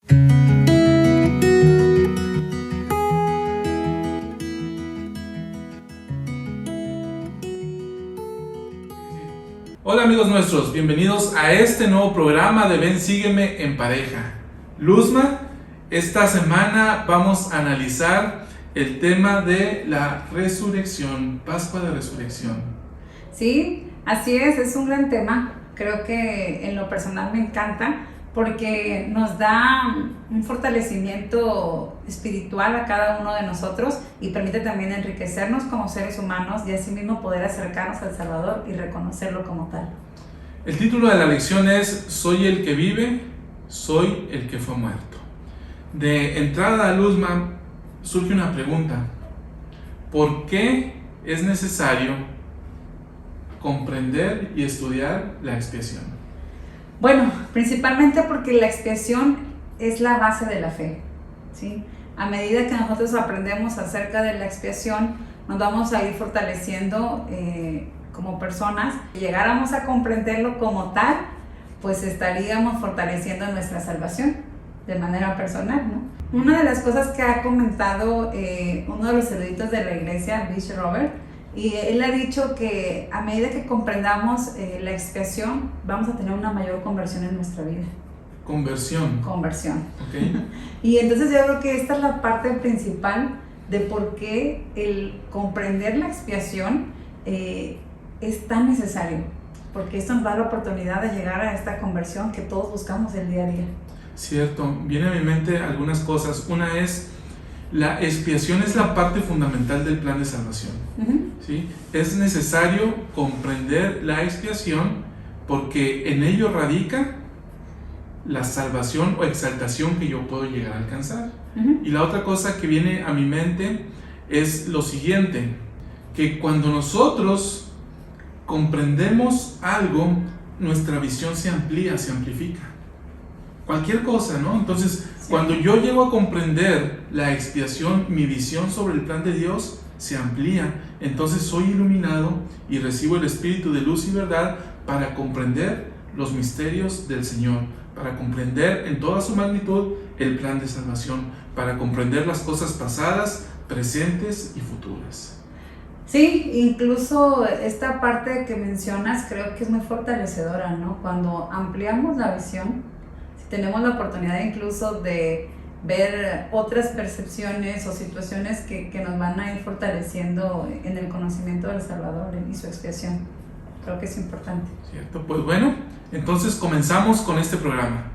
Hola amigos nuestros, bienvenidos a este nuevo programa de Ven Sígueme en Pareja. Luzma, esta semana vamos a analizar el tema de la resurrección, Pascua de Resurrección. Sí, así es un gran tema. Creo que en lo personal me encanta porque nos da un fortalecimiento espiritual a cada uno de nosotros y permite también enriquecernos como seres humanos y asimismo poder acercarnos al Salvador y reconocerlo como tal. El título de la lección es Soy el que vive, soy el que fue muerto. De entrada, Luzma, surge una pregunta. ¿Por qué es necesario comprender y estudiar la expiación? Bueno, principalmente porque la expiación es la base de la fe, ¿sí? A medida que nosotros aprendemos acerca de la expiación, nos vamos a ir fortaleciendo como personas. Si llegáramos a comprenderlo como tal, pues estaríamos fortaleciendo nuestra salvación de manera personal, ¿no? Una de las cosas que ha comentado uno de los eruditos de la iglesia, Bishop Robert, y él ha dicho que a medida que comprendamos la expiación, vamos a tener una mayor conversión en nuestra vida. Conversión. Okay. Y entonces yo creo que esta es la parte principal de por qué el comprender la expiación es tan necesario, porque esto nos da la oportunidad de llegar a esta conversión que todos buscamos el día a día. Cierto, viene a mi mente algunas cosas. Una es, la expiación es la parte fundamental del plan de salvación. ¿Sí? Es necesario comprender la expiación porque en ello radica la salvación o exaltación que yo puedo llegar a alcanzar. Y la otra cosa que viene a mi mente es lo siguiente, que cuando nosotros comprendemos algo, nuestra visión se amplía, se amplifica. Cualquier cosa, ¿no? Entonces, cuando yo llego a comprender la expiación, mi visión sobre el plan de Dios se amplía. Entonces soy iluminado y recibo el Espíritu de luz y verdad para comprender los misterios del Señor, para comprender en toda su magnitud el plan de salvación, para comprender las cosas pasadas, presentes y futuras. Sí, incluso esta parte que mencionas creo que es muy fortalecedora, ¿no? Cuando ampliamos la visión, si tenemos la oportunidad incluso de ver otras percepciones o situaciones que nos van a ir fortaleciendo en el conocimiento del Salvador y su expiación. Creo que es importante. Cierto, pues bueno, entonces comenzamos con este programa.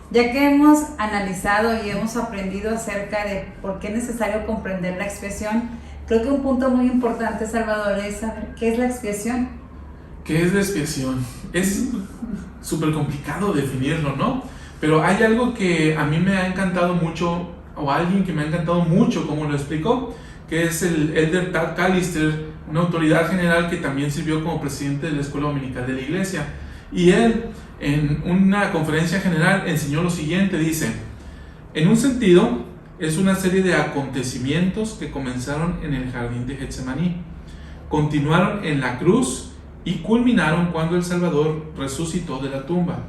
Ya que hemos analizado y hemos aprendido acerca de por qué es necesario comprender la expiación, creo que un punto muy importante, Salvador, es saber qué es la expiación. ¿Qué es la expiación? Es súper complicado definirlo, ¿no? Pero hay algo que a mí me ha encantado mucho, o alguien que me ha encantado mucho, como lo explicó, que es el Elder Tad Callister, una autoridad general que también sirvió como presidente de la Escuela Dominical de la Iglesia. Y él, en una conferencia general, enseñó lo siguiente, dice: en un sentido, es una serie de acontecimientos que comenzaron en el jardín de Getsemaní, continuaron en la cruz y culminaron cuando el Salvador resucitó de la tumba.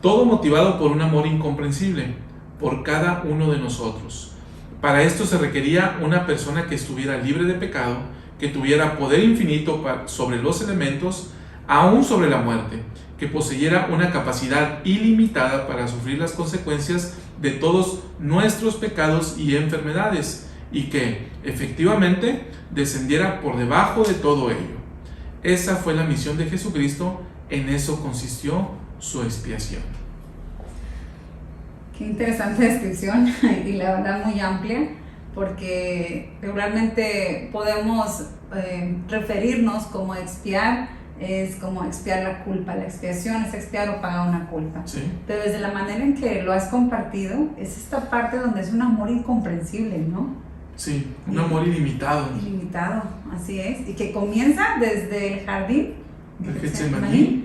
Todo motivado por un amor incomprensible por cada uno de nosotros. Para esto se requería una persona que estuviera libre de pecado, que tuviera poder infinito sobre los elementos, aún sobre la muerte, que poseyera una capacidad ilimitada para sufrir las consecuencias de todos nuestros pecados y enfermedades, y que, efectivamente, descendiera por debajo de todo ello. Esa fue la misión de Jesucristo, en eso consistió su expiación. Qué interesante descripción y la verdad muy amplia, porque regularmente podemos referirnos como expiar, es como expiar la culpa. La expiación es expiar o pagar una culpa. ¿Sí? Pero desde la manera en que lo has compartido, es esta parte donde es un amor incomprensible, ¿no? Sí, un amor ilimitado. Ilimitado, así es. Y que comienza desde el jardín de Getsemaní,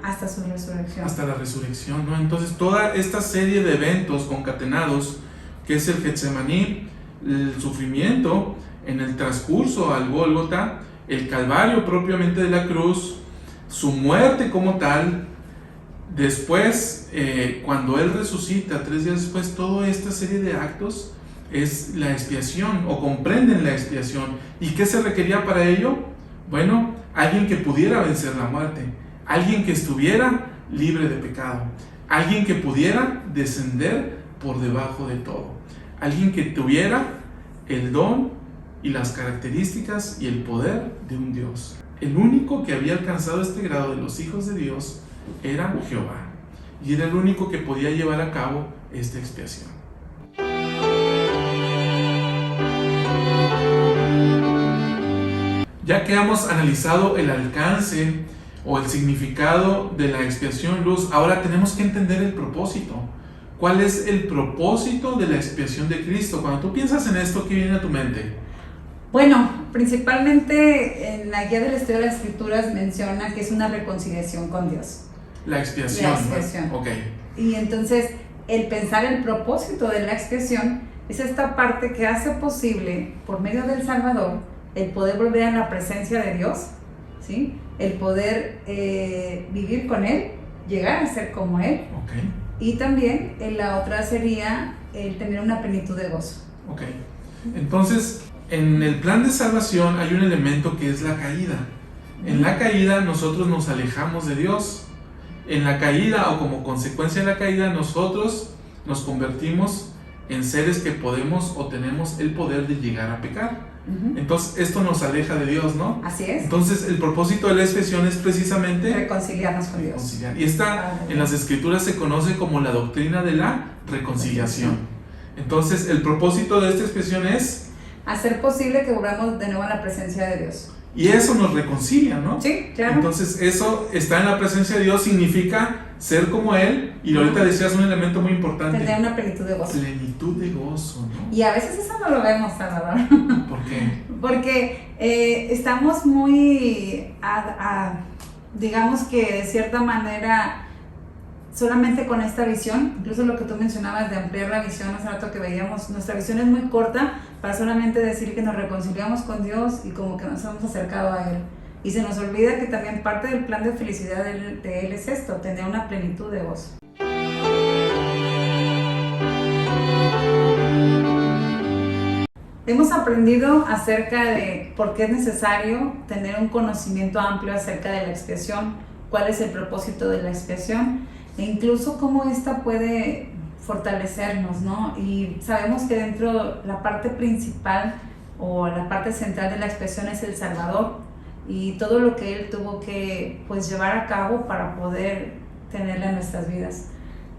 hasta su resurrección. Hasta la resurrección, ¿no? Entonces, toda esta serie de eventos concatenados, que es el Getsemaní, el sufrimiento en el transcurso al Gólgota, el Calvario propiamente de la cruz, su muerte como tal. Después, cuando Él resucita, 3 días después, toda esta serie de actos es la expiación, o comprenden la expiación. ¿Y qué se requería para ello? Bueno, alguien que pudiera vencer la muerte, alguien que estuviera libre de pecado, alguien que pudiera descender por debajo de todo, alguien que tuviera el don y las características y el poder de un Dios. El único que había alcanzado este grado de los hijos de Dios era Jehová, y era el único que podía llevar a cabo esta expiación. Ya que hemos analizado el alcance o el significado de la expiación, Luz, ahora tenemos que entender el propósito. ¿Cuál es el propósito de la expiación de Cristo? Cuando tú piensas en esto, ¿qué viene a tu mente? Bueno, principalmente en la guía del estudio de las escrituras menciona que es una reconciliación con Dios. La expiación. La expiación. ¿No? Ok. Y entonces, el pensar el propósito de la expiación es esta parte que hace posible, por medio del Salvador, el poder volver a la presencia de Dios, ¿sí? El poder vivir con Él, llegar a ser como Él. Okay. Y también la otra sería el tener una plenitud de gozo. Ok. Entonces, en el plan de salvación hay un elemento que es la caída. En la caída nosotros nos alejamos de Dios. En la caída, o como consecuencia de la caída, nosotros nos convertimos en seres que podemos o tenemos el poder de llegar a pecar. Entonces esto nos aleja de Dios, ¿no? Así es. Entonces el propósito de la expiación es precisamente reconciliarnos con Dios. Reconciliar. Y esta en las escrituras se conoce como la doctrina de la reconciliación. Entonces el propósito de esta expiación es hacer posible que volvamos de nuevo a la presencia de Dios. Y eso nos reconcilia, ¿no? Sí, claro. Entonces eso, estar en la presencia de Dios, significa ser como Él. Y ahorita decías un elemento muy importante. Tener una plenitud de gozo. Plenitud de gozo, ¿no? Y a veces eso no lo vemos, Salvador. ¿Por qué? Porque estamos muy, digamos que de cierta manera, solamente con esta visión, incluso lo que tú mencionabas de ampliar la visión, hace rato que veíamos, nuestra visión es muy corta para solamente decir que nos reconciliamos con Dios y como que nos hemos acercado a Él. Y se nos olvida que también parte del plan de felicidad de Él es esto, tener una plenitud de gozo. Hemos aprendido acerca de por qué es necesario tener un conocimiento amplio acerca de la expiación, cuál es el propósito de la expiación e incluso cómo esta puede fortalecernos, ¿no? Y sabemos que dentro la parte principal o la parte central de la expiación es el Salvador y todo lo que Él tuvo que llevar a cabo para poder tenerla en nuestras vidas.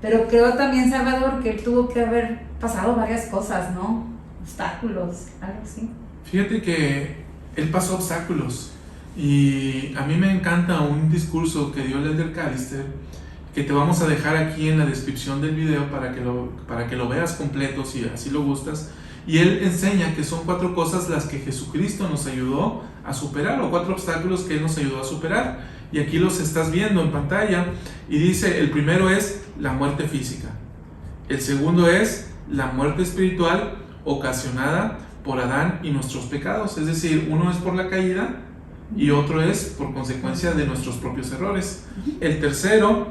Pero creo también, Salvador, que Él tuvo que haber pasado varias cosas, ¿no? Obstáculos, algo así. Fíjate que Él pasó obstáculos y a mí me encanta un discurso que dio el Elder Callister, que te vamos a dejar aquí en la descripción del video para que lo veas completo si así lo gustas. Y él enseña que son 4 cosas las que Jesucristo nos ayudó a superar, o 4 obstáculos que Él nos ayudó a superar. Y aquí los estás viendo en pantalla. Y dice, el primero es la muerte física. El segundo es la muerte espiritual ocasionada por Adán y nuestros pecados. Es decir, uno es por la caída y otro es por consecuencia de nuestros propios errores. El tercero,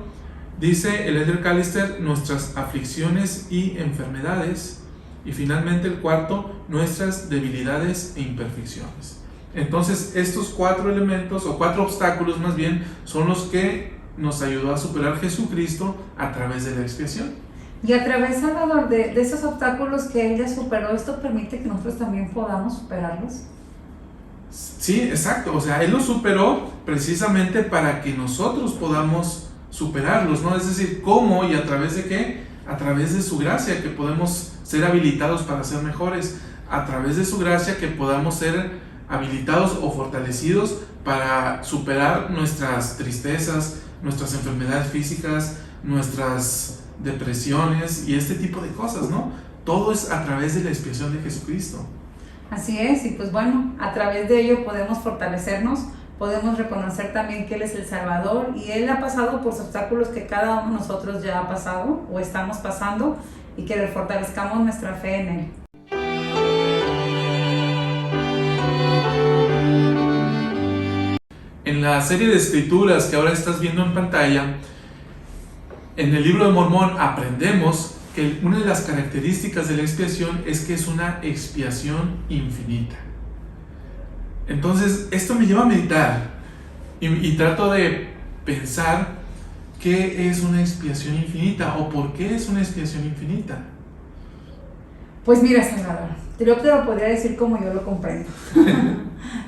dice el Elder Callister, nuestras aflicciones y enfermedades. Y finalmente el cuarto, nuestras debilidades e imperfecciones. Entonces estos 4 elementos, o 4 obstáculos más bien, son los que nos ayudó a superar Jesucristo a través de la expiación. Y a través, Salvador, de esos obstáculos que Él ya superó, ¿esto permite que nosotros también podamos superarlos? Sí, exacto. O sea, Él los superó precisamente para que nosotros podamos superarlos, ¿no? Es decir, ¿cómo y a través de qué? A través de su gracia, que podemos ser habilitados para ser mejores, a través de su gracia que podamos ser habilitados o fortalecidos para superar nuestras tristezas, nuestras enfermedades físicas, nuestras depresiones y este tipo de cosas, ¿no? Todo es a través de la expiación de Jesucristo. Así es, y pues bueno, a través de ello podemos fortalecernos, podemos reconocer también que Él es el Salvador y Él ha pasado por los obstáculos que cada uno de nosotros ya ha pasado o estamos pasando y que fortalezcamos nuestra fe en Él. En la serie de escrituras que ahora estás viendo en pantalla, en el libro de Mormón aprendemos que una de las características de la expiación es que es una expiación infinita. Entonces, esto me lleva a meditar y trato de pensar qué es una expiación infinita o por qué es una expiación infinita. Pues mira, Salvador, yo te lo podría decir como yo lo comprendo.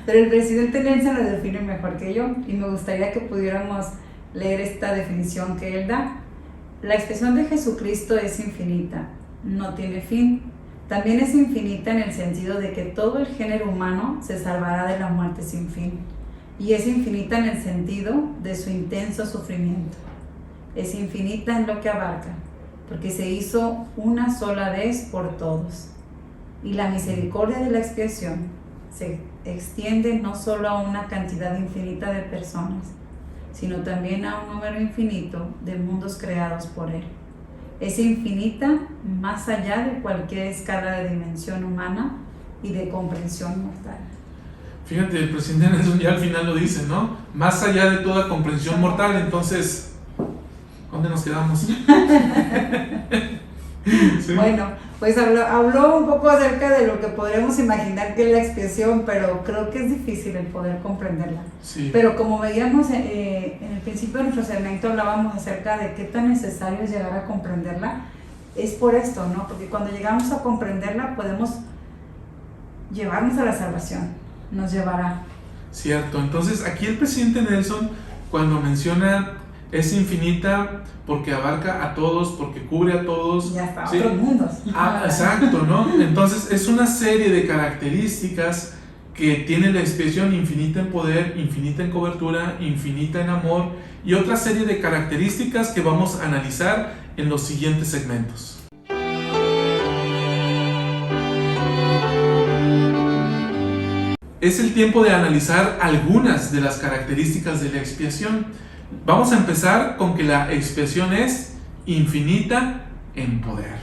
Pero el presidente Nelson lo define mejor que yo y me gustaría que pudiéramos leer esta definición que él da. La expiación de Jesucristo es infinita, no tiene fin. También es infinita en el sentido de que todo el género humano se salvará de la muerte sin fin. Y es infinita en el sentido de su intenso sufrimiento. Es infinita en lo que abarca, porque se hizo una sola vez por todos. Y la misericordia de la expiación se extiende no solo a una cantidad infinita de personas, sino también a un número infinito de mundos creados por Él. Es infinita más allá de cualquier escala de dimensión humana y de comprensión mortal. Fíjate, el presidente Nelson ya al final lo dice, ¿no? Más allá de toda comprensión mortal, entonces, ¿dónde nos quedamos? ¿Sí? Bueno, pues habló un poco acerca de lo que podríamos imaginar que es la expiación, pero creo que es difícil el poder comprenderla. Sí. Pero como veíamos en el principio de nuestro segmento, hablábamos acerca de qué tan necesario es llegar a comprenderla. Es por esto, ¿no? Porque cuando llegamos a comprenderla podemos llevarnos a la salvación, nos llevará. Cierto, entonces aquí el presidente Nelson, cuando menciona es infinita porque abarca a todos, porque cubre a todos. Ya está, ¿sí? Otros mundos. Exacto, ¿no? Entonces es una serie de características que tiene la expiación: infinita en poder, infinita en cobertura, infinita en amor, y otra serie de características que vamos a analizar en los siguientes segmentos. Es el tiempo de analizar algunas de las características de la expiación. Vamos a empezar con que la expiación es infinita en poder.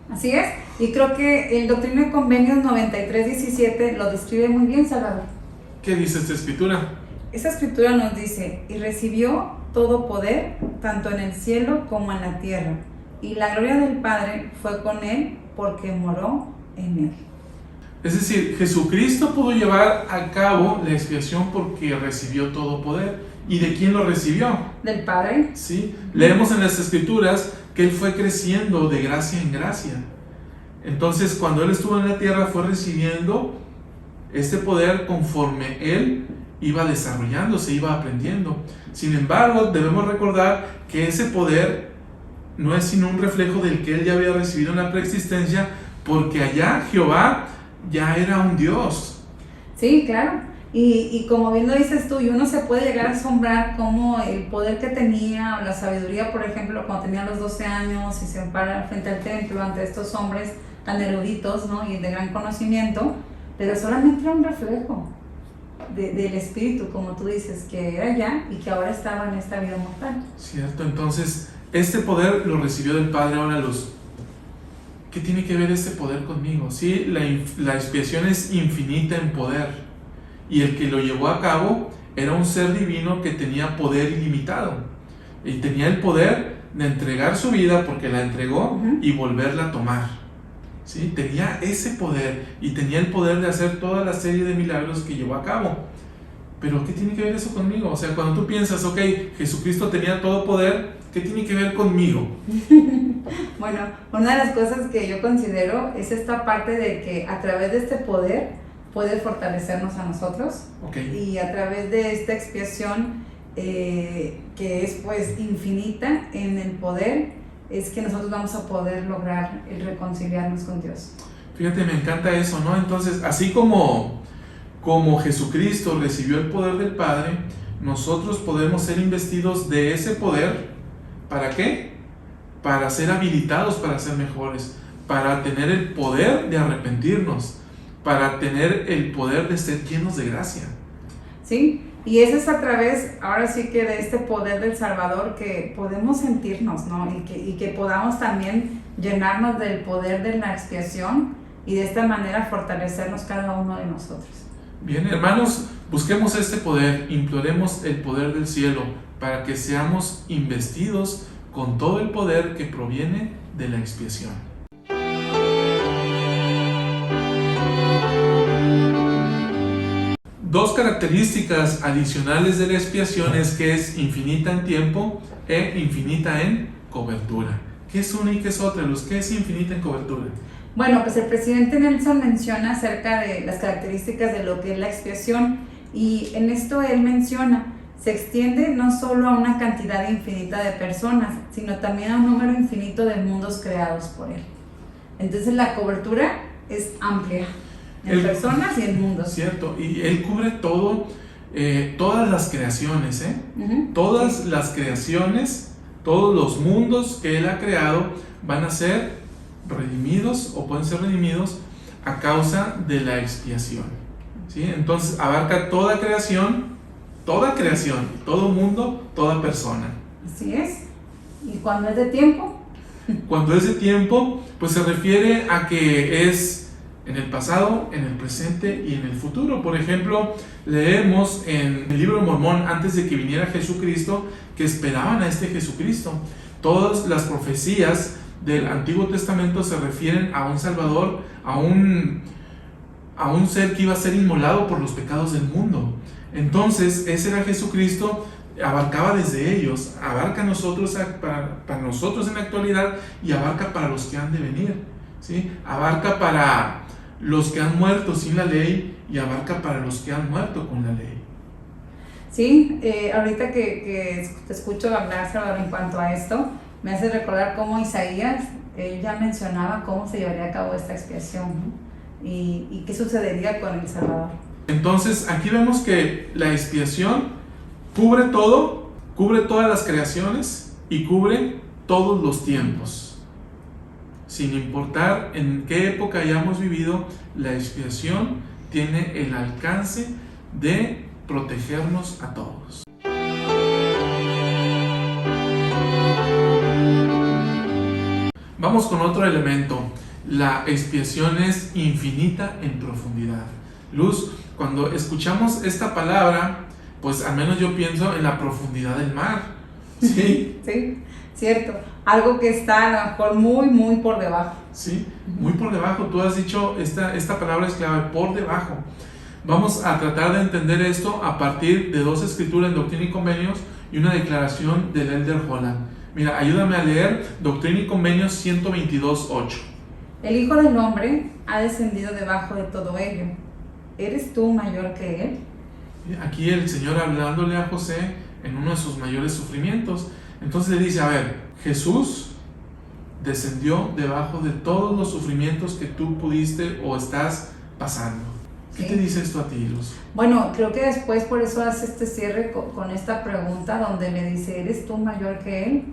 Así es, y creo que el Doctrina y Convenios 93:17 lo describe muy bien, Salvador. ¿Qué dice esta escritura? Esta escritura nos dice: y recibió todo poder, tanto en el cielo como en la tierra, y la gloria del Padre fue con él, porque moró en él. Es decir, Jesucristo pudo llevar a cabo la expiación porque recibió todo poder. ¿Y de quién lo recibió? Del Padre. Sí, leemos en las escrituras que Él fue creciendo de gracia en gracia. Entonces, cuando Él estuvo en la tierra, fue recibiendo este poder conforme Él iba desarrollándose, iba aprendiendo. Sin embargo, debemos recordar que ese poder no es sino un reflejo del que Él ya había recibido en la preexistencia, porque allá Jehová ya era un Dios. Sí, claro. Y como bien lo dices tú, y uno se puede llegar a asombrar cómo el poder que tenía, o la sabiduría, por ejemplo, cuando tenía los 12 años y se para frente al templo ante estos hombres tan eruditos, ¿no? Y de gran conocimiento, pero solamente era un reflejo del Espíritu, como tú dices, que era ya y que ahora estaba en esta vida mortal. Cierto, entonces este poder lo recibió del Padre. Ahora ¿qué tiene que ver este poder conmigo? Sí, la expiación es infinita en poder. Y el que lo llevó a cabo era un ser divino que tenía poder ilimitado. Y tenía el poder de entregar su vida, porque la entregó, y volverla a tomar. ¿Sí? Tenía ese poder y tenía el poder de hacer toda la serie de milagros que llevó a cabo. Pero ¿qué tiene que ver eso conmigo? O sea, cuando tú piensas, ok, Jesucristo tenía todo poder, ¿qué tiene que ver conmigo? Bueno, una de las cosas que yo considero es esta parte de que a través de este poder puede fortalecernos a nosotros. Okay. Y a través de esta expiación que es pues infinita en el poder, es que nosotros vamos a poder lograr el reconciliarnos con Dios. Fíjate, me encanta eso, ¿no? Entonces, así como Jesucristo recibió el poder del Padre, nosotros podemos ser investidos de ese poder. ¿Para qué? Para ser habilitados para ser mejores, para tener el poder de arrepentirnos, para tener el poder de ser llenos de gracia. Sí, y eso es a través, ahora sí que de este poder del Salvador que podemos sentirnos, ¿no? Y que podamos también llenarnos del poder de la expiación y de esta manera fortalecernos cada uno de nosotros. Bien, hermanos, busquemos este poder, imploremos el poder del cielo para que seamos investidos con todo el poder que proviene de la expiación. Dos características adicionales de la expiación es que es infinita en tiempo e infinita en cobertura. ¿Qué es una y qué es otra, Luz? ¿Qué es infinita en cobertura? Bueno, pues el presidente Nelson menciona acerca de las características de lo que es la expiación, y en esto él menciona, se extiende no solo a una cantidad infinita de personas, sino también a un número infinito de mundos creados por él. Entonces la cobertura es amplia, en personas y en mundos. Cierto, y él cubre todo, todas las creaciones, todas las creaciones, todos los mundos que él ha creado van a ser redimidos o pueden ser redimidos a causa de la expiación, ¿sí? Entonces abarca toda creación, todo mundo, toda persona. Así es. ¿Y cuando es de tiempo? Cuando es de tiempo, pues se refiere a que es en el pasado, en el presente y en el futuro. Por ejemplo, leemos en el libro de Mormón, antes de que viniera Jesucristo, que esperaban a este Jesucristo. Todas las profecías del Antiguo Testamento se refieren a un Salvador, a un ser que iba a ser inmolado por los pecados del mundo. Entonces, ese era Jesucristo, abarcaba desde ellos, abarca a nosotros, para nosotros en la actualidad, y abarca para los que han de venir, ¿sí? Abarca para los que han muerto sin la ley y abarca para los que han muerto con la ley. Sí, ahorita que te escucho hablar, Salvador, en cuanto a esto, me hace recordar cómo Isaías, él ya mencionaba cómo se llevaría a cabo esta expiación, ¿no? Y qué sucedería con el Salvador. Entonces, aquí vemos que la expiación cubre todo, cubre todas las creaciones y cubre todos los tiempos. Sin importar en qué época hayamos vivido, la expiación tiene el alcance de protegernos a todos. Vamos con otro elemento. La expiación es infinita en profundidad. Luz, cuando escuchamos esta palabra, pues al menos yo pienso en la profundidad del mar. ¿Sí? Sí, cierto. Algo que está a lo mejor muy, muy por debajo. Sí, muy por debajo. Tú has dicho, esta palabra es clave, por debajo. Vamos a tratar de entender esto a partir de dos escrituras en Doctrina y Convenios y una declaración del Elder Holland. Mira, ayúdame a leer Doctrina y Convenios 122:8. El Hijo del Hombre ha descendido debajo de todo ello. ¿Eres tú mayor que él? Aquí el Señor hablándole a José en uno de sus mayores sufrimientos. Entonces le dice, a ver, Jesús descendió debajo de todos los sufrimientos que tú pudiste o estás pasando. ¿Qué te dice esto a ti, Luz? Bueno, creo que después por eso hace este cierre con esta pregunta donde le dice, ¿eres tú mayor que él?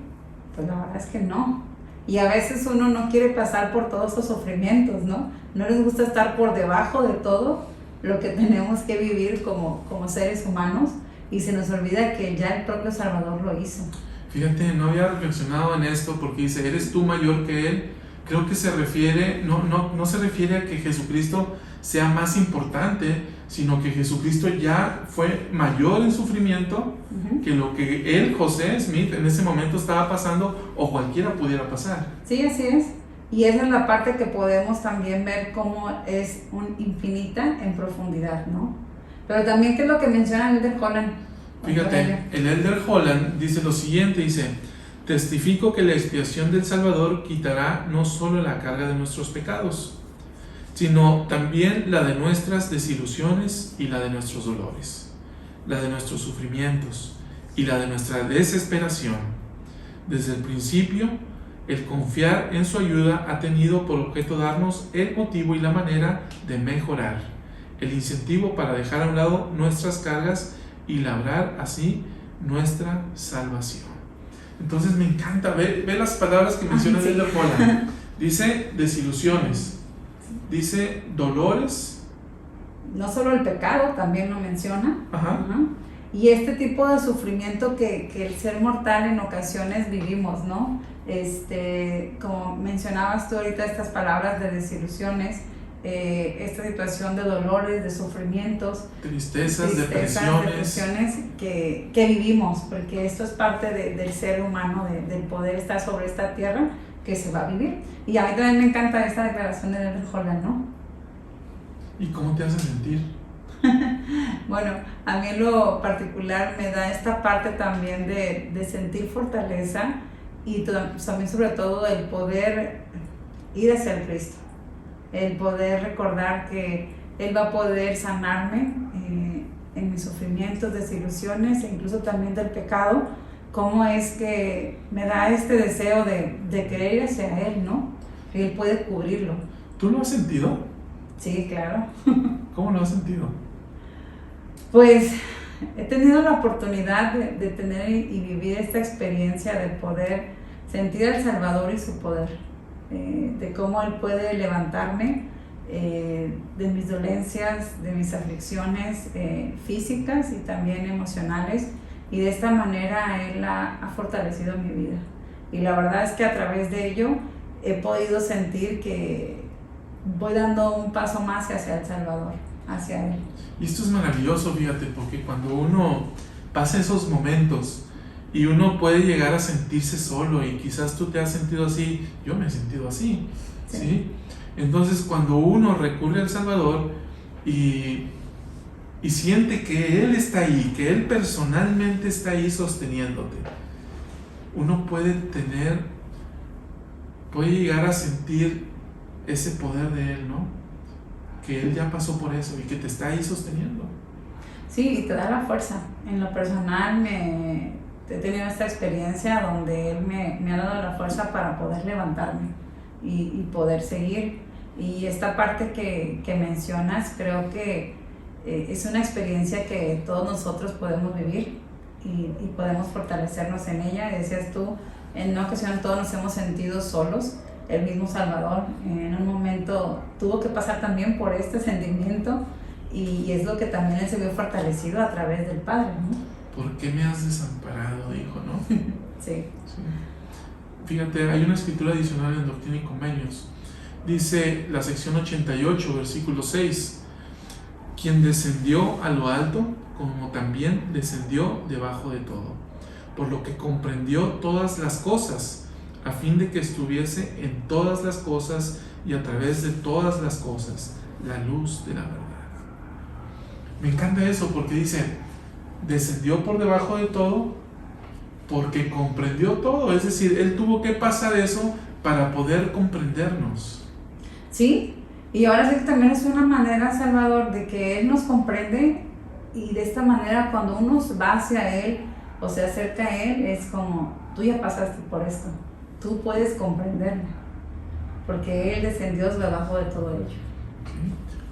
Pues la verdad es que no. Y a veces uno no quiere pasar por todos esos sufrimientos, ¿no? No les gusta estar por debajo de todo lo que tenemos que vivir como seres humanos, y se nos olvida que ya el propio Salvador lo hizo. Fíjate, no había reflexionado en esto porque dice, ¿eres tú mayor que él? Creo que se refiere, no se refiere a que Jesucristo sea más importante, sino que Jesucristo ya fue mayor en sufrimiento que lo que él, José Smith, en ese momento estaba pasando o cualquiera pudiera pasar. Sí, así es. Y esa es la parte que podemos también ver cómo es infinita en profundidad, ¿no? Pero también, ¿qué es lo que menciona el Elder Holland? Fíjate, el Elder Holland dice lo siguiente, dice, testifico que la expiación del Salvador quitará no solo la carga de nuestros pecados, sino también la de nuestras desilusiones y la de nuestros dolores, la de nuestros sufrimientos y la de nuestra desesperación. Desde el principio, el confiar en su ayuda ha tenido por objeto darnos el motivo y la manera de mejorar, el incentivo para dejar a un lado nuestras cargas y labrar así nuestra salvación. Entonces me encanta, ve las palabras que menciona el Elder Holland. Dice desilusiones, dice dolores. No solo el pecado, también lo menciona. Ajá. Y este tipo de sufrimiento que el ser mortal en ocasiones vivimos, ¿no? Como mencionabas tú ahorita, estas palabras de desilusiones, esta situación de dolores, de sufrimientos, tristezas, depresiones que vivimos, porque esto es parte del ser humano, del poder estar sobre esta tierra que se va a vivir. Y a mí también me encanta esta declaración de Neville Holland, ¿no? ¿Y cómo te hace sentir? Bueno, a mí en lo particular me da esta parte también de sentir fortaleza y también sobre todo el poder ir hacia el Cristo, el poder recordar que Él va a poder sanarme en mis sufrimientos, desilusiones e incluso también del pecado. Cómo es que me da este deseo de querer ir hacia Él, ¿no? Y Él puede cubrirlo. ¿Tú lo has sentido? Sí, claro. ¿Cómo lo has sentido? Pues he tenido la oportunidad de tener y vivir esta experiencia de poder sentir al Salvador y su poder, de cómo Él puede levantarme de mis dolencias, de mis aflicciones físicas y también emocionales, y de esta manera Él ha fortalecido mi vida. Y la verdad es que a través de ello he podido sentir que voy dando un paso más hacia el Salvador, hacia Él. Y esto es maravilloso, fíjate, porque cuando uno pasa esos momentos y uno puede llegar a sentirse solo, y quizás tú te has sentido así, yo me he sentido así, ¿sí? Entonces cuando uno recurre al Salvador y siente que Él está ahí, que Él personalmente está ahí sosteniéndote, uno puede llegar a sentir ese poder de Él, ¿no? Que Él ya pasó por eso y que te está ahí sosteniendo. Sí, y te da la fuerza. En lo personal he tenido esta experiencia donde Él me ha dado la fuerza para poder levantarme y poder seguir. Y esta parte que mencionas, creo que es una experiencia que todos nosotros podemos vivir y podemos fortalecernos en ella. Y decías tú, en una ocasión todos nos hemos sentido solos. El mismo Salvador en un momento tuvo que pasar también por este sentimiento, y es lo que también Él se vio fortalecido a través del Padre, ¿no? ¿Por qué me has desamparado, hijo, no? Sí. Fíjate, hay una escritura adicional en Doctrina y Convenios. Dice la sección 88, versículo 6: quien descendió a lo alto, como también descendió debajo de todo, por lo que comprendió todas las cosas, a fin de que estuviese en todas las cosas y a través de todas las cosas la luz de la verdad. Me encanta eso, porque dice, descendió por debajo de todo porque comprendió todo. Es decir, Él tuvo que pasar eso para poder comprendernos. Sí, y ahora sí que también es una manera, Salvador, de que Él nos comprende, y de esta manera cuando uno va hacia Él o se acerca a Él, es como, tú ya pasaste por esto, tú puedes comprenderme, porque Él descendió debajo de todo ello.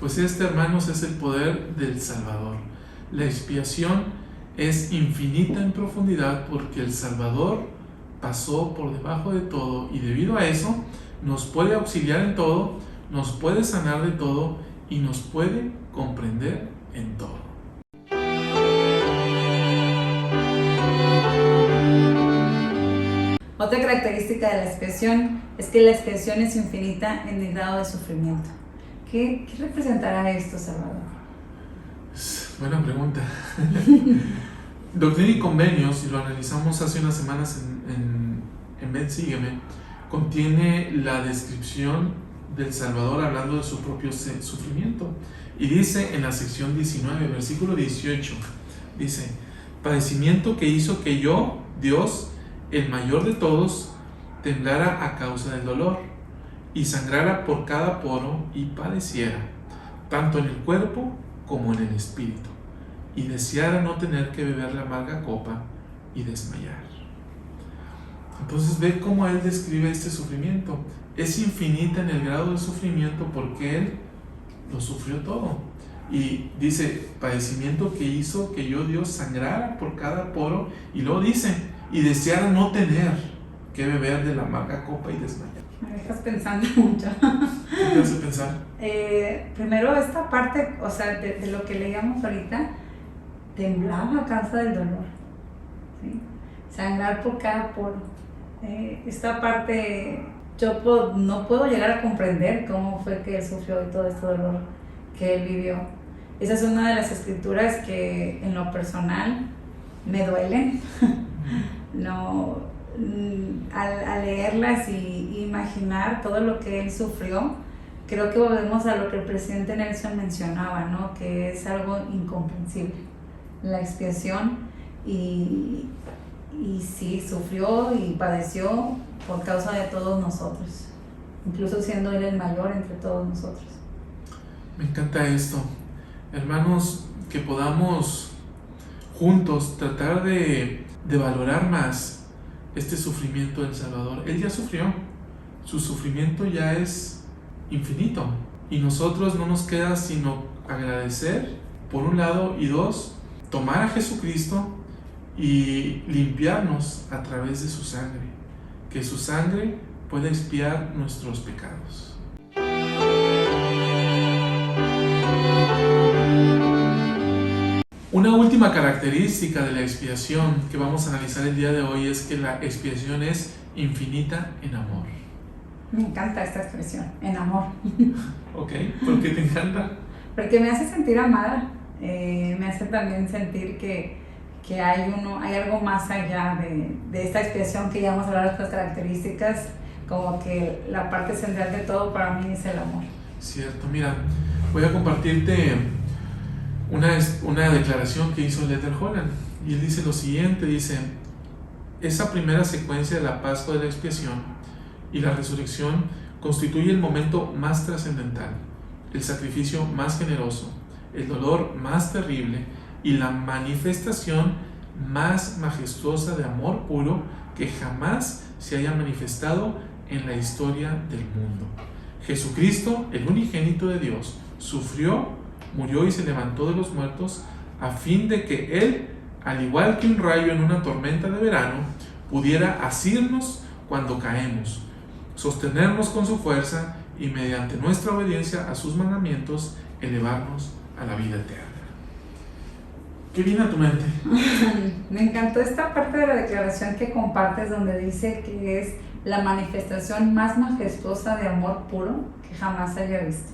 Pues hermanos, es el poder del Salvador. La expiación es infinita en profundidad, porque el Salvador pasó por debajo de todo, y debido a eso nos puede auxiliar en todo, nos puede sanar de todo y nos puede comprender en todo. Otra característica de la expiación es que la expiación es infinita en el grado de sufrimiento. ¿Qué representará esto, Salvador? Buena pregunta. Doctrina y Convenios, y lo analizamos hace unas semanas en Ven, Sígueme, contiene la descripción del Salvador hablando de su propio sufrimiento. Y dice en la sección 19, versículo 18, dice: padecimiento que hizo que yo, Dios, el mayor de todos, temblara a causa del dolor, y sangrara por cada poro, y padeciera, tanto en el cuerpo como en el espíritu, y deseara no tener que beber la amarga copa y desmayar. Entonces ve cómo Él describe este sufrimiento. Es infinita en el grado de sufrimiento porque Él lo sufrió todo. Y dice, padecimiento que hizo que yo, Dios, sangrara por cada poro, y luego dice, y deseara no tener que beber de la amarga copa y desmayar. Me dejas pensando mucho. ¿Qué te hace pensar? Primero esta parte, o sea, de lo que leíamos ahorita, temblaba a causa del dolor, ¿sí? Sangrar por cada poro. Esta parte no puedo llegar a comprender cómo fue que él sufrió y todo este dolor que él vivió. Esa es una de las escrituras que en lo personal me duelen. No, al leerlas y imaginar todo lo que él sufrió, creo que volvemos a lo que el presidente Nelson mencionaba, ¿no? Que es algo incomprensible, la expiación, y sí, sufrió y padeció por causa de todos nosotros, incluso siendo él el mayor entre todos nosotros. Me encanta esto, hermanos, que podamos juntos tratar de valorar más este sufrimiento del Salvador. Él ya sufrió, su sufrimiento ya es infinito, y nosotros no nos queda sino agradecer por un lado, y dos, tomar a Jesucristo y limpiarnos a través de su sangre, que su sangre pueda expiar nuestros pecados. Una última característica de la expiación que vamos a analizar el día de hoy es que la expiación es infinita en amor. Me encanta esta expresión, en amor. Ok, ¿por qué te encanta? Porque me hace sentir amada, me hace también sentir que hay algo más allá de esta expiación, que ya vamos a hablar de otras características, como que la parte central de todo para mí es el amor. Cierto, mira, voy a compartirte una declaración que hizo Letter Holland, y él dice lo siguiente, dice: esa primera secuencia de la Pascua de la expiación y la resurrección constituye el momento más trascendental, el sacrificio más generoso, el dolor más terrible y la manifestación más majestuosa de amor puro que jamás se haya manifestado en la historia del mundo. Jesucristo, el unigénito de Dios, sufrió, murió y se levantó de los muertos a fin de que Él, al igual que un rayo en una tormenta de verano, pudiera asirnos cuando caemos, sostenernos con su fuerza y mediante nuestra obediencia a sus mandamientos elevarnos a la vida eterna. ¿Qué viene a tu mente? Me encantó esta parte de la declaración que compartes, donde dice que es la manifestación más majestuosa de amor puro que jamás haya visto.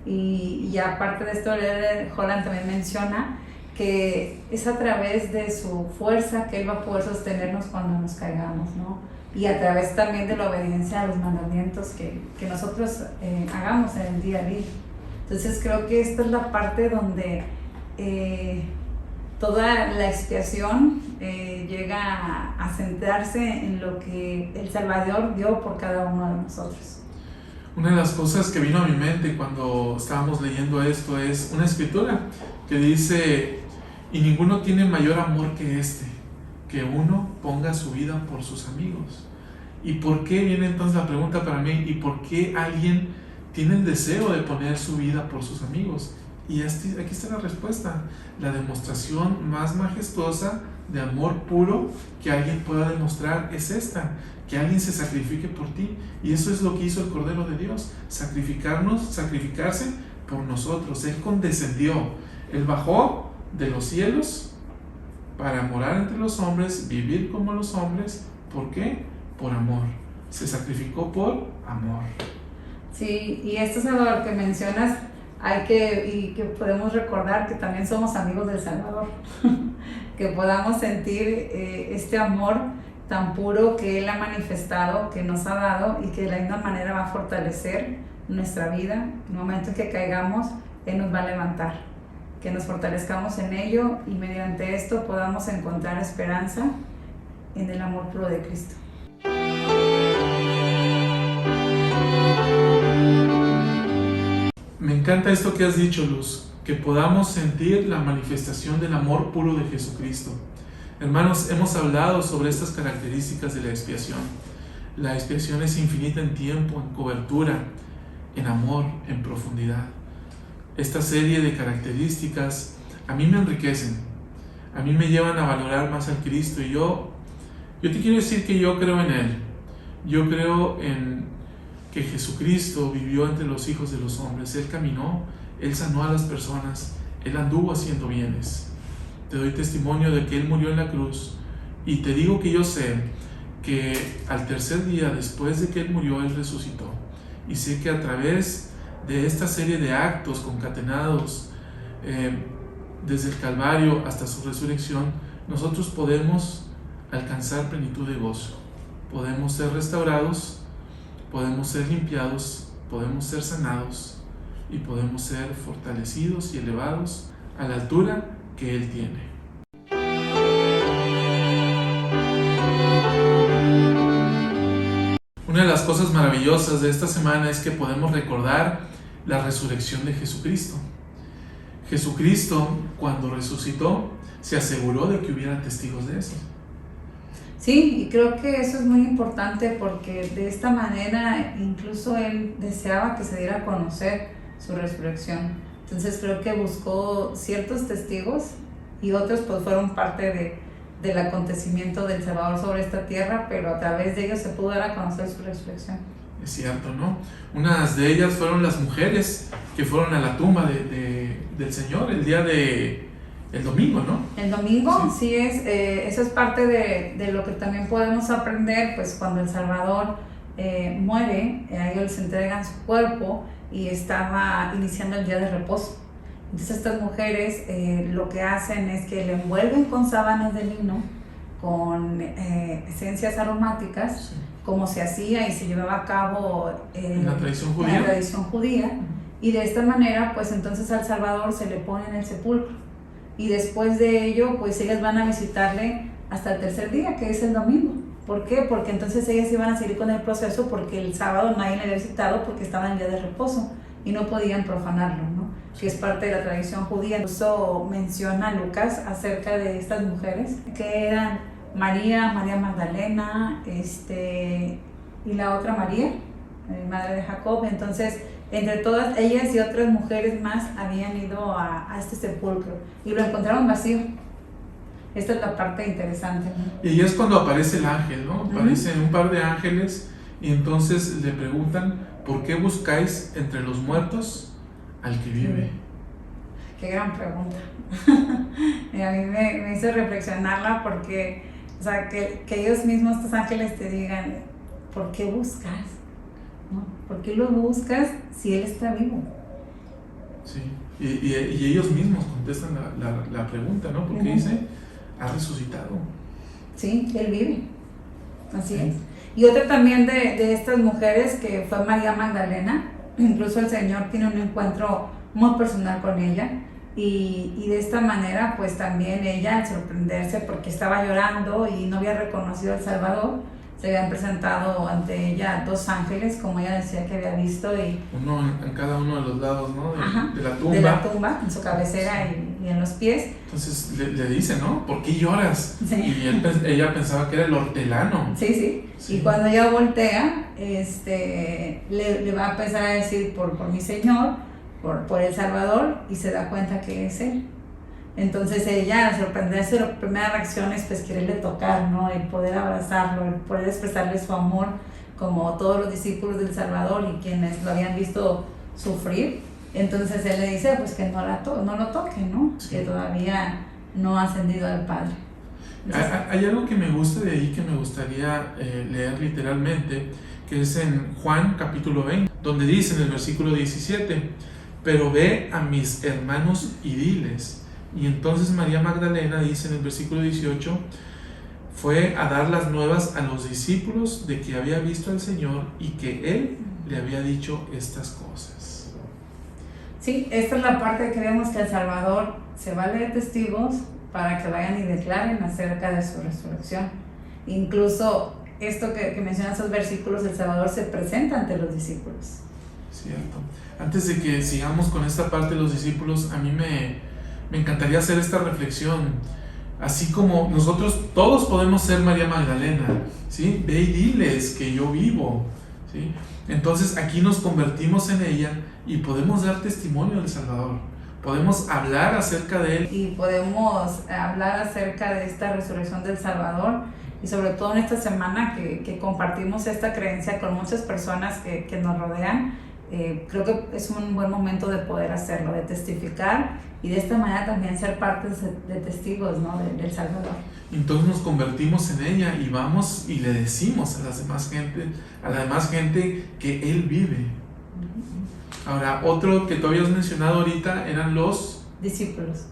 Y aparte de esto, Holland también menciona que es a través de su fuerza que Él va a poder sostenernos cuando nos caigamos, ¿no? Y a través también de la obediencia a los mandamientos que nosotros hagamos en el día a día. Entonces creo que esta es la parte donde toda la expiación llega a centrarse en lo que el Salvador dio por cada uno de nosotros. Una de las cosas que vino a mi mente cuando estábamos leyendo esto es una escritura que dice: y ninguno tiene mayor amor que este, que uno ponga su vida por sus amigos. ¿Y por qué? Viene entonces la pregunta para mí: ¿y por qué alguien tiene el deseo de poner su vida por sus amigos? Y aquí está la respuesta: la demostración más majestuosa de amor puro que alguien pueda demostrar es esta, que alguien se sacrifique por ti. Y eso es lo que hizo el Cordero de Dios, sacrificarse por nosotros. Él condescendió, Él bajó de los cielos para morar entre los hombres, vivir como los hombres. ¿Por qué? Por amor. Se sacrificó por amor. Sí, y esto es algo que mencionas, y que podemos recordar que también somos amigos del Salvador, que podamos sentir este amor tan puro que Él ha manifestado, que nos ha dado, y que de la misma manera va a fortalecer nuestra vida. En el momento en que caigamos, Él nos va a levantar, que nos fortalezcamos en ello, y mediante esto podamos encontrar esperanza en el amor puro de Cristo. Me encanta esto que has dicho, Luz, que podamos sentir la manifestación del amor puro de Jesucristo. Hermanos, hemos hablado sobre estas características de la expiación. La expiación es infinita en tiempo, en cobertura, en amor, en profundidad. Esta serie de características a mí me enriquecen, a mí me llevan a valorar más al Cristo, y yo te quiero decir que yo creo en Él. Yo creo en que Jesucristo vivió entre los hijos de los hombres. Él caminó, Él sanó a las personas, Él anduvo haciendo bienes. Te doy testimonio de que Él murió en la cruz, y te digo que yo sé que al tercer día, después de que Él murió, Él resucitó. Y sé que a través de esta serie de actos concatenados, desde el Calvario hasta su resurrección, nosotros podemos alcanzar plenitud de gozo. Podemos ser restaurados, podemos ser limpiados, podemos ser sanados y podemos ser fortalecidos y elevados a la altura que Él tiene. Una de las cosas maravillosas de esta semana es que podemos recordar la resurrección de Jesucristo. Jesucristo, cuando resucitó, se aseguró de que hubiera testigos de eso. Sí, y creo que eso es muy importante porque de esta manera incluso Él deseaba que se diera a conocer su resurrección. Entonces creo que buscó ciertos testigos y otros pues fueron parte del acontecimiento del Salvador sobre esta tierra, pero a través de ellos se pudo dar a conocer su resurrección. Es cierto, ¿no? Unas de ellas fueron las mujeres que fueron a la tumba del Señor el día el domingo, ¿no? El domingo, sí eso es parte de lo que también podemos aprender, pues cuando el Salvador muere, a ellos les entregan su cuerpo y estaba iniciando el día de reposo. Entonces estas mujeres lo que hacen es que le envuelven con sábanas de lino, con esencias aromáticas, sí, como se hacía y se llevaba a cabo en la tradición judía, y de esta manera pues entonces al Salvador se le pone en el sepulcro y después de ello pues ellas van a visitarle hasta el tercer día, que es el domingo. ¿Por qué? Porque entonces ellas iban a seguir con el proceso porque el sábado nadie le había visitado porque estaba en el día de reposo y no podían profanarlo, ¿no? Que es parte de la tradición judía. Incluso menciona Lucas acerca de estas mujeres que eran María Magdalena, y la otra María, madre de Jacob. Entonces, entre todas ellas y otras mujeres más habían ido a este sepulcro y lo encontraron vacío. Esta es la parte interesante, ¿no? Y ahí es cuando aparece el ángel, ¿no? Aparecen un par de ángeles y entonces le preguntan: ¿por qué buscáis entre los muertos al que vive? Qué gran pregunta. Y a mí me hizo reflexionarla porque, o sea, que ellos mismos, estos ángeles, te digan: ¿por qué buscas? ¿No? ¿Por qué lo buscas si Él está vivo? Sí, y ellos mismos contestan la pregunta, ¿no? Porque dice: ha resucitado. Sí, Él vive. Así es. Y otra también de estas mujeres que fue María Magdalena. Incluso el Señor tiene un encuentro muy personal con ella y de esta manera pues también ella, al sorprenderse porque estaba llorando y no había reconocido al Salvador, se habían presentado ante ella dos ángeles, como ella decía que había visto, y uno en cada uno de los lados, ¿no? De la tumba. De la tumba, en su cabecera y en los pies. Entonces le dice, ¿no? ¿Por qué lloras? Sí. Y ella pensaba que era el hortelano. Sí. Y cuando ella voltea, le va a empezar a decir por mi Señor, por el Salvador, y se da cuenta que es Él. Entonces ella, al sorprenderse, la primera reacción es pues quererle tocar, ¿no? El poder abrazarlo, el poder expresarle su amor, como todos los discípulos del Salvador y quienes lo habían visto sufrir. Entonces él le dice pues que no lo toque, ¿no? Sí. Que todavía no ha ascendido al Padre. Entonces, hay algo que me gusta de ahí, que me gustaría leer literalmente, que es en Juan capítulo 20, donde dice en el versículo 17: pero ve a mis hermanos y diles. Y entonces María Magdalena dice en el versículo 18: fue a dar las nuevas a los discípulos de que había visto al Señor y que Él le había dicho estas cosas. Sí, esta es la parte que vemos que el Salvador se vale de testigos para que vayan y declaren acerca de su resurrección. Incluso esto que mencionan esos versículos, el Salvador se presenta ante los discípulos. Cierto. Antes de que sigamos con esta parte de los discípulos, a mí me encantaría hacer esta reflexión. Así como nosotros todos podemos ser María Magdalena, ¿sí? Ve y diles que yo vivo, ¿sí? Entonces aquí nos convertimos en ella y podemos dar testimonio del Salvador. Podemos hablar acerca de Él. Y podemos hablar acerca de esta resurrección del Salvador. Y sobre todo en esta semana que compartimos esta creencia con muchas personas que nos rodean, creo que es un buen momento de poder hacerlo, de testificar y de esta manera también ser partes de testigos, ¿no? del Salvador. Entonces nos convertimos en ella y vamos y le decimos a la demás gente que Él vive. Ahora, otro que tú habías mencionado ahorita eran los discípulos,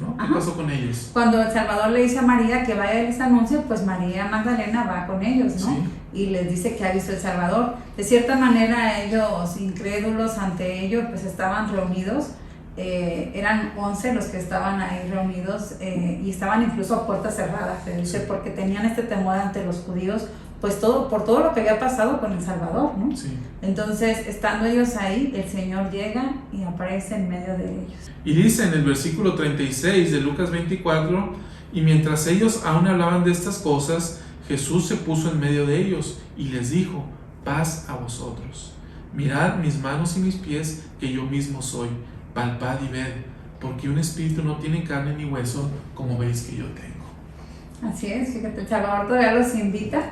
¿no? ¿Qué Ajá. pasó con ellos? Cuando el Salvador le dice a María que vaya y les anuncie, pues María Magdalena va con ellos, ¿no? Sí. Y les dice que ha visto el Salvador. De cierta manera ellos, incrédulos ante ello, pues estaban reunidos. Eran 11 los que estaban ahí reunidos y estaban incluso a puertas cerradas, se dice, Sí. porque tenían este temor ante los judíos, pues por todo lo que había pasado con el Salvador, ¿no? Sí. Entonces, estando ellos ahí, el Señor llega y aparece en medio de ellos. Y dice en el versículo 36 de Lucas 24, y mientras ellos aún hablaban de estas cosas, Jesús se puso en medio de ellos y les dijo: paz a vosotros. Mirad mis manos y mis pies, que yo mismo soy. Palpad y ved, porque un espíritu no tiene carne ni hueso, como veis que yo tengo. Así es, fíjate, el Salvador todavía los invita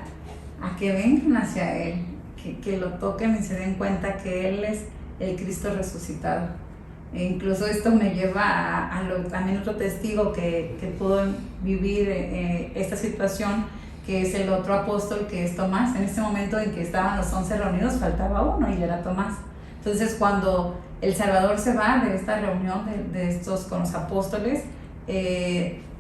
a que vengan hacia Él, que lo toquen y se den cuenta que Él es el Cristo resucitado. E incluso esto me lleva también otro testigo que pudo vivir esta situación, que es el otro apóstol, que es Tomás. En este momento en que estaban los 11 reunidos, faltaba uno y era Tomás. Entonces, cuando el Salvador se va de esta reunión de estos con los apóstoles,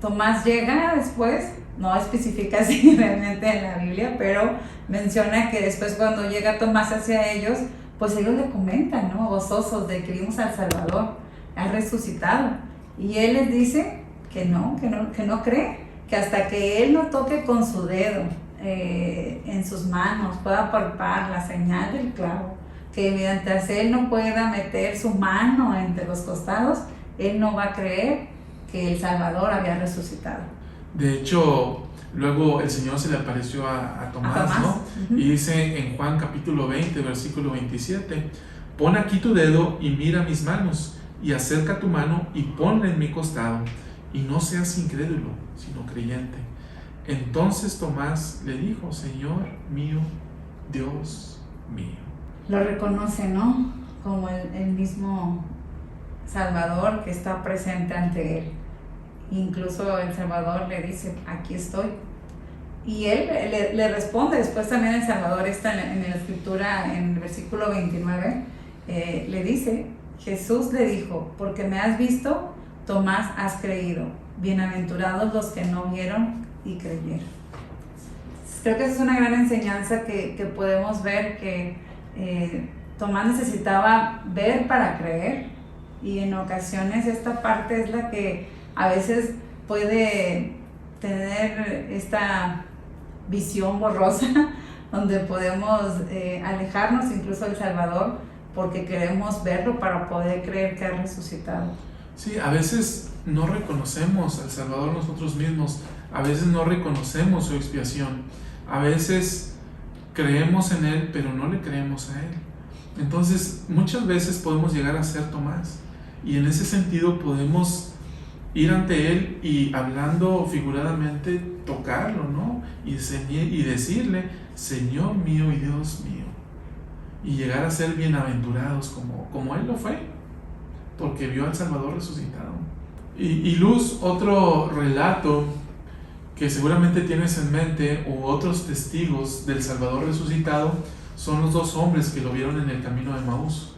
Tomás llega después, no especifica así realmente en la Biblia, pero menciona que después cuando llega Tomás hacia ellos, pues ellos le comentan, ¿no? Gozosos de que vimos al Salvador, ha resucitado. Y él les dice que no cree, que hasta que él no toque con su dedo en sus manos, pueda palpar la señal del clavo, que mientras él no pueda meter su mano entre los costados, él no va a creer que el Salvador había resucitado. De hecho, luego el Señor se le apareció a Tomás, ¿no? Uh-huh. Y dice en Juan capítulo 20, versículo 27, pon aquí tu dedo y mira mis manos, y acerca tu mano y ponla en mi costado, y no seas incrédulo, sino creyente. Entonces Tomás le dijo: Señor mío, Dios mío. Lo reconoce, ¿no? Como el mismo Salvador que está presente ante él. Incluso el Salvador le dice: aquí estoy. Y él le responde. Después también el Salvador está en la escritura, en el versículo 29, le dice, Jesús le dijo: porque me has visto, Tomás, has creído. Bienaventurados los que no vieron y creyeron. Creo que esa es una gran enseñanza que podemos ver, que Tomás necesitaba ver para creer, y en ocasiones esta parte es la que a veces puede tener esta visión borrosa donde podemos alejarnos incluso del Salvador porque queremos verlo para poder creer que ha resucitado. Sí, a veces no reconocemos al Salvador nosotros mismos, a veces no reconocemos su expiación, a veces creemos en Él pero no le creemos a Él. Entonces muchas veces podemos llegar a ser Tomás, y en ese sentido podemos ir ante Él y, hablando figuradamente, tocarlo, ¿no? Y decirle: Señor mío y Dios mío, y llegar a ser bienaventurados como Él lo fue, porque vio al Salvador resucitado. Y Luz, otro relato que seguramente tienes en mente, u otros testigos del Salvador resucitado, son los dos hombres que lo vieron en el camino de Emaús.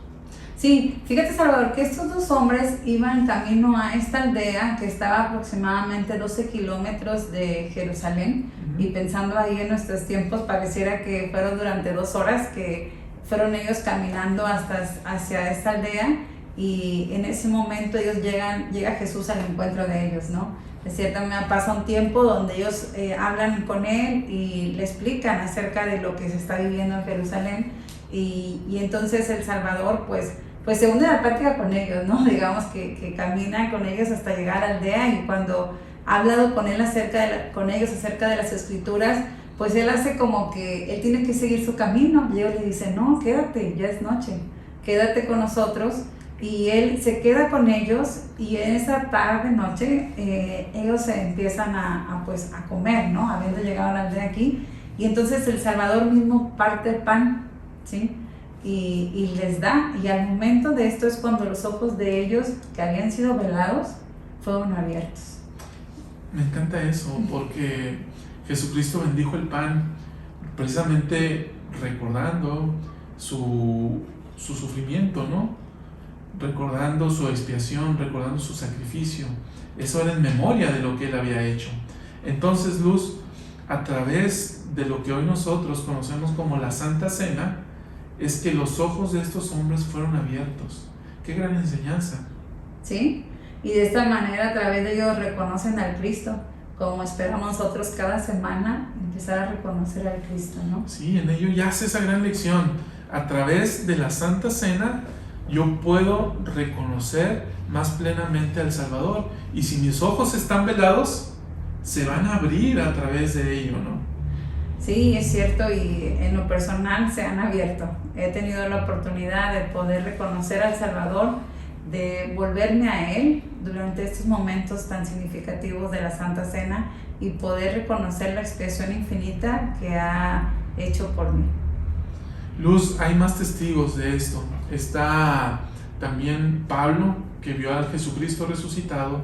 Sí, fíjate, Salvador, que estos dos hombres iban camino a esta aldea que estaba aproximadamente 12 kilómetros de Jerusalén. Uh-huh. Y pensando ahí en nuestros tiempos, pareciera que fueron durante 2 horas que fueron ellos caminando hacia esta aldea, y en ese momento llega Jesús al encuentro de ellos, ¿no? De cierta manera pasa un tiempo donde ellos hablan con él y le explican acerca de lo que se está viviendo en Jerusalén, y entonces el Salvador pues se une a la plática con ellos, ¿no? Digamos que camina con ellos hasta llegar a la aldea, y cuando ha hablado con ellos acerca de las escrituras, pues él hace como que él tiene que seguir su camino, y ellos le dicen: no, quédate, ya es noche, quédate con nosotros. Y él se queda con ellos, y en esa tarde, noche, ellos se empiezan a comer, ¿no? Habiendo llegado a la aldea aquí, y entonces el Salvador mismo parte el pan, ¿sí? y les da. Y al momento de esto es cuando los ojos de ellos que habían sido velados fueron abiertos. Me encanta eso, porque Jesucristo bendijo el pan precisamente recordando su sufrimiento, ¿no? Recordando su expiación, recordando su sacrificio. Eso era en memoria de lo que Él había hecho. Entonces, Luz, a través de lo que hoy nosotros conocemos como la Santa Cena, es que los ojos de estos hombres fueron abiertos. ¡Qué gran enseñanza! ¿Sí? Y de esta manera, a través de ellos reconocen al Cristo, como esperamos nosotros cada semana empezar a reconocer al Cristo, ¿no? Sí, en ello yace esa gran lección. A través de la Santa Cena, yo puedo reconocer más plenamente al Salvador. Y si mis ojos están velados, se van a abrir a través de ello, ¿no? Sí, es cierto, y en lo personal se han abierto. He tenido la oportunidad de poder reconocer al Salvador, de volverme a Él durante estos momentos tan significativos de la Santa Cena y poder reconocer la expiación infinita que ha hecho por mí. Luz, hay más testigos de esto. Está también Pablo, que vio a Jesucristo resucitado.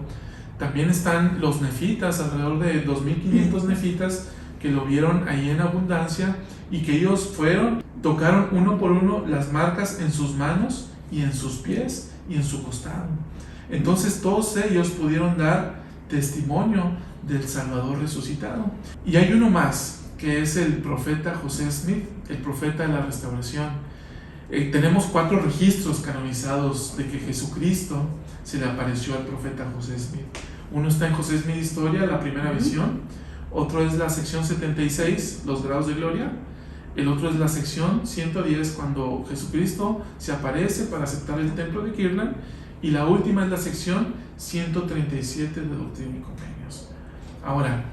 También están los nefitas, alrededor de 2500 nefitas, que lo vieron ahí en abundancia y que ellos fueron, tocaron uno por uno las marcas en sus manos y en sus pies y en su costado. Entonces todos ellos pudieron dar testimonio del Salvador resucitado. Y hay uno más, que es el profeta José Smith, el profeta de la restauración. Tenemos 4 registros canonizados de que Jesucristo se le apareció al profeta José Smith. Uno está en José Smith Historia, la primera visión. Otro es la sección 76, los grados de gloria. El otro es la sección 110, cuando Jesucristo se aparece para aceptar el templo de Kirtland. Y la última es la sección 137 de Doctrina y Convenios. Ahora,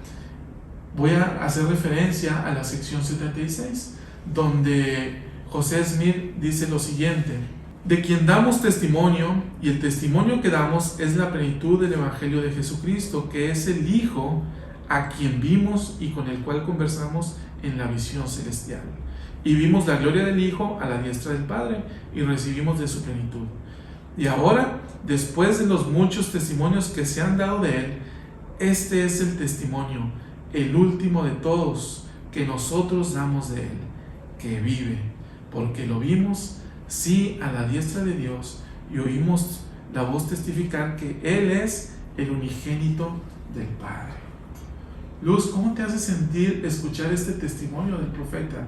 voy a hacer referencia a la sección 76, donde José Smith dice lo siguiente: de quien damos testimonio, y el testimonio que damos es la plenitud del Evangelio de Jesucristo, que es el Hijo a quien vimos y con el cual conversamos en la visión celestial. Y vimos la gloria del Hijo a la diestra del Padre y recibimos de su plenitud. Y ahora, después de los muchos testimonios que se han dado de Él, este es el testimonio, el último de todos, que nosotros damos de Él, que vive, porque lo vimos, sí, a la diestra de Dios, y oímos la voz testificar que Él es el unigénito del Padre. Luz, ¿cómo te hace sentir escuchar este testimonio del profeta?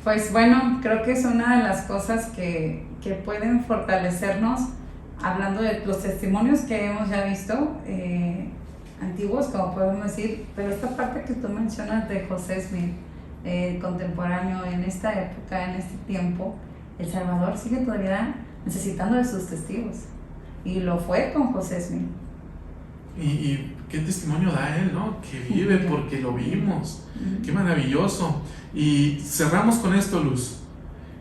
Pues bueno, creo que es una de las cosas que pueden fortalecernos, hablando de los testimonios que hemos ya visto, antiguos, como podemos decir, pero esta parte que tú mencionas de José Smith, contemporáneo en esta época, en este tiempo, El Salvador sigue todavía necesitando de sus testigos, y lo fue con José Smith. Y qué testimonio da él, ¿no? Que vive porque lo vimos. Qué maravilloso. Y cerramos con esto, Luz,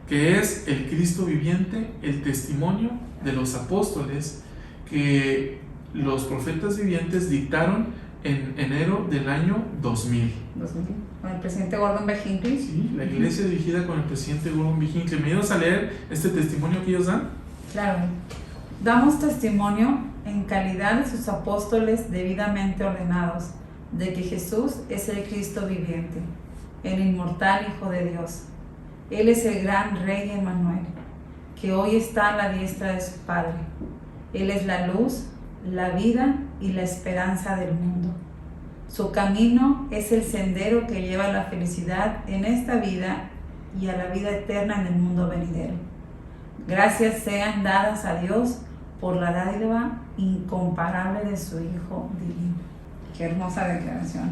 que es el Cristo viviente, el testimonio de los apóstoles que los profetas vivientes dictaron en enero del año 2000. Con el presidente Gordon B. Hinckley. Sí, la iglesia dirigida con el presidente Gordon B. Hinckley. ¿Me ayudas a leer este testimonio que ellos dan? Claro. Damos testimonio en calidad de sus apóstoles debidamente ordenados, de que Jesús es el Cristo viviente, el inmortal Hijo de Dios. Él es el gran Rey Emmanuel, que hoy está a la diestra de su Padre. Él es la luz, la vida y la esperanza del mundo. Su camino es el sendero que lleva a la felicidad en esta vida y a la vida eterna en el mundo venidero. Gracias sean dadas a Dios por la dádiva incomparable de su Hijo divino. Qué hermosa declaración.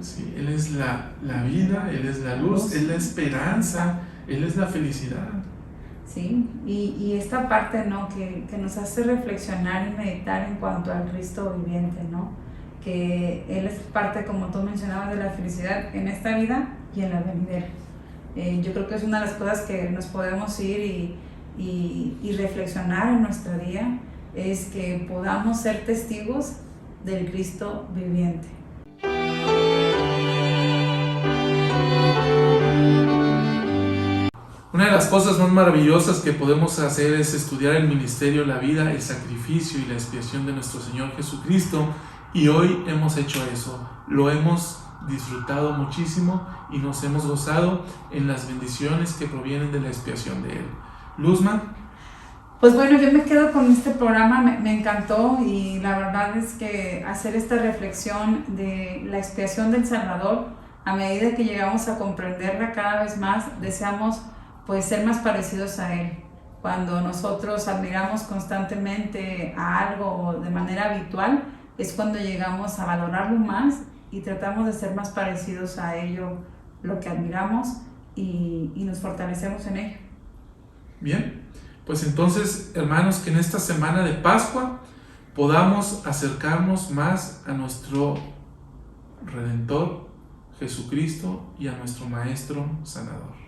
Sí, Él es la vida, Él es la luz, Él es la esperanza, Él es la felicidad. Sí, y esta parte, ¿no?, que nos hace reflexionar y meditar en cuanto al Cristo viviente, ¿no? Que Él es parte, como tú mencionabas, de la felicidad en esta vida y en la venidera. Yo creo que es una de las cosas que nos podemos ir y reflexionar en nuestro día, es que podamos ser testigos del Cristo viviente. Una Una de las cosas más maravillosas que podemos hacer es estudiar el ministerio, la vida, el sacrificio y la expiación de nuestro Señor Jesucristo. Y hoy hemos hecho eso, lo hemos disfrutado muchísimo y nos hemos gozado en las bendiciones que provienen de la expiación de Él. Luzma. Pues bueno, yo me quedo con este programa, me encantó, y la verdad es que hacer esta reflexión de la expiación del Salvador, a medida que llegamos a comprenderla cada vez más, deseamos pues ser más parecidos a Él. Cuando nosotros admiramos constantemente a algo de manera habitual, es cuando llegamos a valorarlo más y tratamos de ser más parecidos a ello, lo que admiramos, y nos fortalecemos en ello. Bien, pues entonces, hermanos, que en esta semana de Pascua podamos acercarnos más a nuestro Redentor Jesucristo y a nuestro Maestro Sanador.